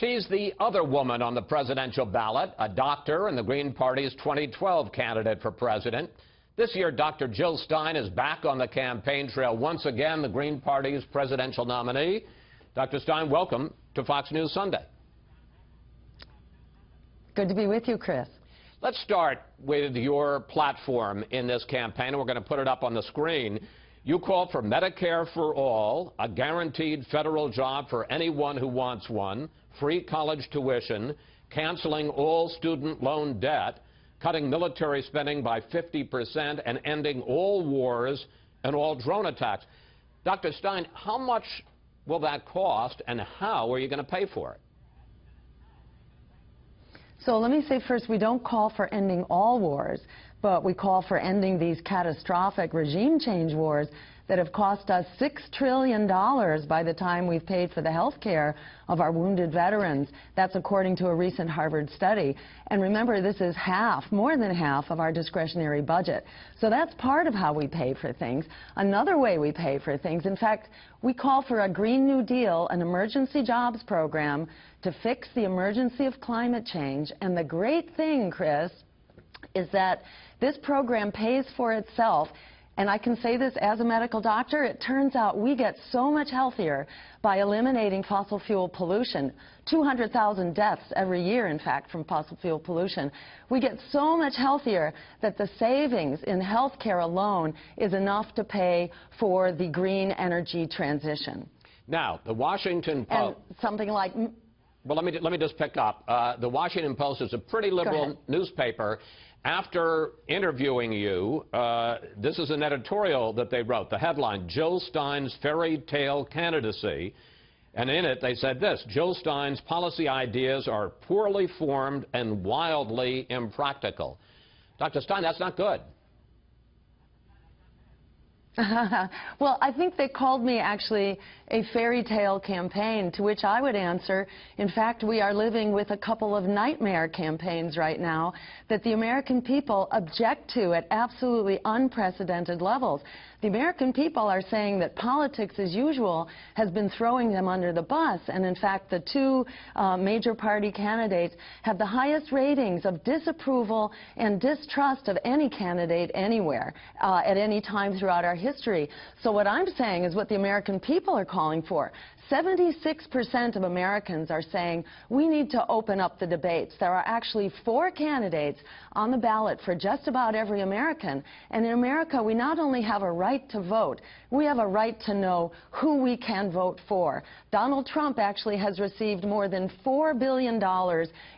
She's the other woman on the presidential ballot, a doctor and the Green Party's 2012 candidate for president. This year, Dr. Jill Stein is back on the campaign trail once again, the Green Party's presidential nominee. Dr. Stein, welcome to Fox News Sunday. Good to be with you, Chris. Let's start with your platform in this campaign. We're going to put it up on the screen. You call for Medicare for all, a guaranteed federal job for anyone who wants one, free college tuition, canceling all student loan debt, cutting military spending by 50%, and ending all wars and all drone attacks. Dr. Stein, how much will that cost, and how are you going to pay for it? So let me say first, we don't call for ending all wars, but we call for ending these catastrophic regime change wars that have cost us $6 trillion by the time we've paid for the health care of our wounded veterans. That's according to a recent Harvard study. And remember, this is half, more than half, of our discretionary budget. So that's part of how we pay for things. Another way we pay for things, in fact, we call for a Green New Deal, an emergency jobs program to fix the emergency of climate change. And the great thing, Chris, is that this program pays for itself. And I can say this as a medical doctor, it turns out we get so much healthier by eliminating fossil fuel pollution. 200,000 deaths every year, in fact, from fossil fuel pollution. We get so much healthier that the savings in health care alone is enough to pay for the green energy transition. Now, the Washington Post... And something like... Well, let me just pick up. The Washington Post is a pretty liberal newspaper. After interviewing you, this is an editorial that they wrote. The headline, Jill Stein's fairy tale candidacy. And in it, they said this: Jill Stein's policy ideas are poorly formed and wildly impractical. Dr. Stein, that's not good. Well, I think they called me actually a fairy tale campaign, to which I would answer, in fact, we are living with a couple of nightmare campaigns right now that the American people object to at absolutely unprecedented levels. The American people are saying that politics as usual has been throwing them under the bus, and in fact the two major party candidates have the highest ratings of disapproval and distrust of any candidate anywhere at any time throughout our history. So what I'm saying is what the American people are calling for. 76% of Americans are saying we need to open up the debates. There are actually 4 candidates on the ballot for just about every American. And in America, we not only have a right to vote, we have a right to know who we can vote for. Donald Trump actually has received more than $4 billion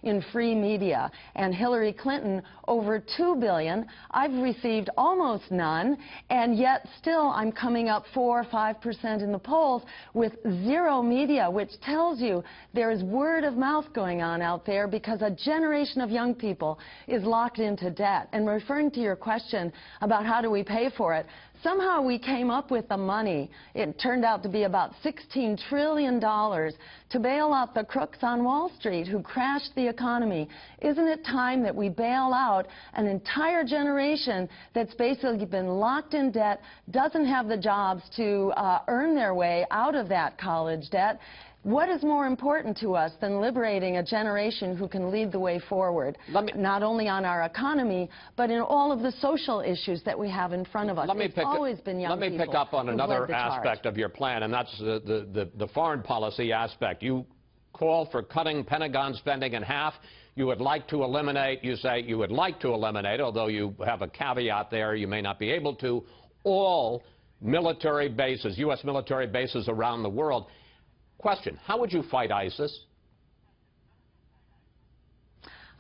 in free media, and Hillary Clinton over $2 billion. I've received almost none, and yet still I'm coming up 4 or 5% in the polls with zero media, which tells you there is word of mouth going on out there because a generation of young people is locked into debt. And referring to your question about how do we pay for it, somehow we came up with the money. It turned out to be about $16 trillion to bail out the crooks on Wall Street who crashed the economy. Isn't it time that we bail out an entire generation that's basically been locked in debt, doesn't have the jobs to earn their way out of that college debt? What is more important to us than liberating a generation who can lead the way forward, not only on our economy, but in all of the social issues that we have in front of us? It's always been young people. Let me pick up on another aspect of your plan, and that's the foreign policy aspect. You call for cutting Pentagon spending in half. You would like to eliminate, you say you would like to eliminate, although you have a caveat there, you may not be able to, all military bases, U.S. military bases around the world. Question, how would you fight ISIS?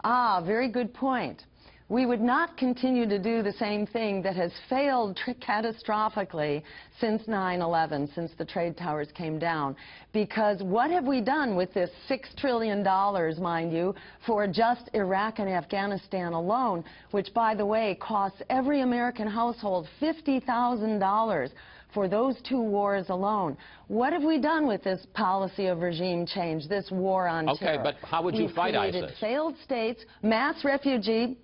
Very good point. We would not continue to do the same thing that has failed catastrophically since 9/11, since the trade towers came down. Because what have we done with this $6 trillion, mind you, for just Iraq and Afghanistan alone, which, by the way, costs every American household $50,000 for those 2 wars alone? What have we done with this policy of regime change, this war on terror? Okay, but how would you fight ISIS? We've created failed states, mass refugee.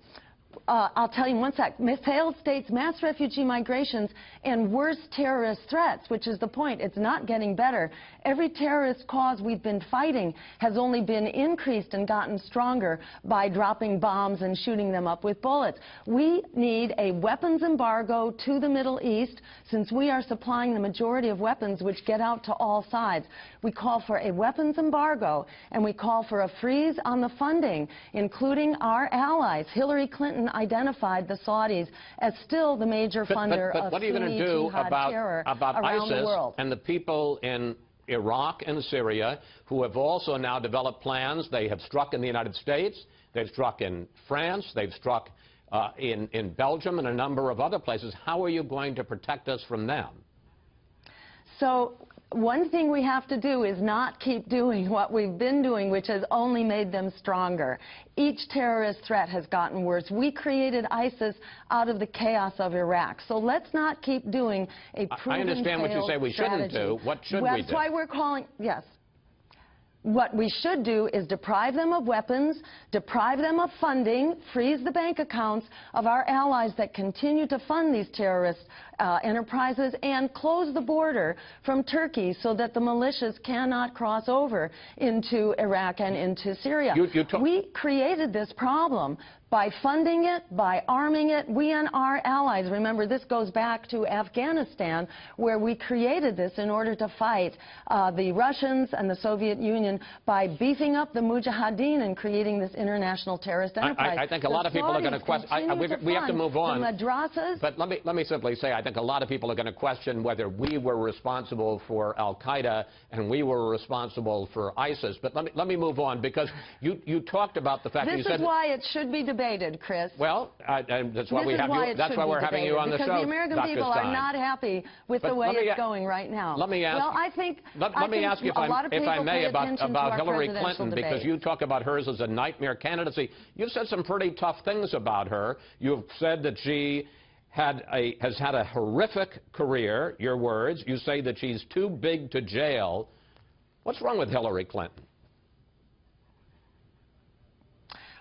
I'll tell you in one sec, failed states, mass refugee migrations, and worse terrorist threats, which is the point. It's not getting better. Every terrorist cause we've been fighting has only been increased and gotten stronger by dropping bombs and shooting them up with bullets. We need a weapons embargo to the Middle East, since we are supplying the majority of weapons which get out to all sides. We call for a weapons embargo, and we call for a freeze on the funding, including our allies. Hillary Clinton identified the Saudis as still the major funder of what are you going to do about terror around ISIS the world? And the people in Iraq and Syria who have also now developed plans? They have struck in the United States, they've struck in France, they've struck in Belgium and a number of other places. How are you going to protect us from them? So one thing we have to do is not keep doing what we've been doing, which has only made them stronger. Each terrorist threat has gotten worse. We created ISIS out of the chaos of Iraq. So let's not keep doing a proven I understand what you say we shouldn't do. What should we do? That's why we're calling, yes. What we should do is deprive them of weapons, deprive them of funding, freeze the bank accounts of our allies that continue to fund these terrorist enterprises, and close the border from Turkey so that the militias cannot cross over into Iraq and into Syria. We created this problem by funding it, by arming it, we and our allies. Remember, this goes back to Afghanistan, where we created this in order to fight the Russians and the Soviet Union by beefing up the Mujahideen and creating this international terrorist enterprise. I think a lot of people are going to question. We have to move on. The madrasas. But let me simply say, I think a lot of people are going to question whether we were responsible for Al-Qaeda and we were responsible for ISIS. But let me move on, because you talked about the fact that you said... This is why it should be debated, Chris. Well, that's why we have you. That's why we're having you on the show, because the American people are not happy with the way it's going right now. Let me ask. Well, I think. Let me ask you, if I may, about Hillary Clinton, because you talk about hers as a nightmare candidacy. You've said some pretty tough things about her. You've said that she has had a horrific career. Your words. You say that she's too big to jail. What's wrong with Hillary Clinton?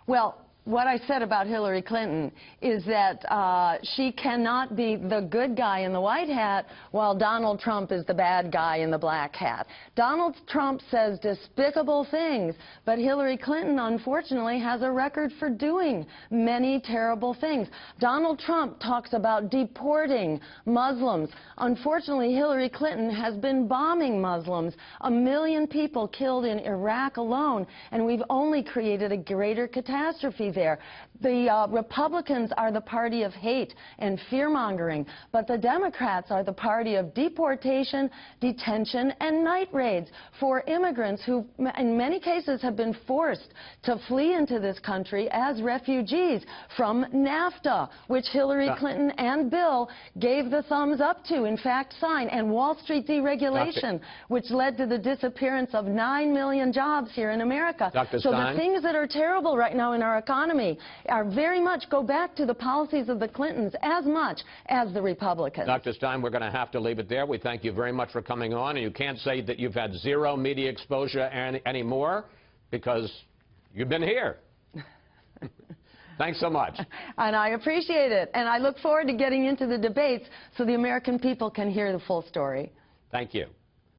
Well, what I said about Hillary Clinton is that she cannot be the good guy in the white hat while Donald Trump is the bad guy in the black hat. Donald Trump says despicable things, but Hillary Clinton, unfortunately, has a record for doing many terrible things. Donald Trump talks about deporting Muslims. Unfortunately, Hillary Clinton has been bombing Muslims. 1 million people killed in Iraq alone, and we've only created a greater catastrophe there. The Republicans are the party of hate and fear-mongering, but the Democrats are the party of deportation, detention, and night raids for immigrants who, in many cases, have been forced to flee into this country as refugees from NAFTA, which Hillary Clinton and Bill gave the thumbs up to, in fact, signed, and Wall Street deregulation, which led to the disappearance of 9 million jobs here in America. So the things that are terrible right now in our economy are very much go back to the policies of the Clintons as much as the Republicans. Dr. Stein, we're going to have to leave it there. We thank you very much for coming on, and you can't say that you've had zero media exposure anymore because you've been here. Thanks so much. And I appreciate it, and I look forward to getting into the debates so the American people can hear the full story. Thank you.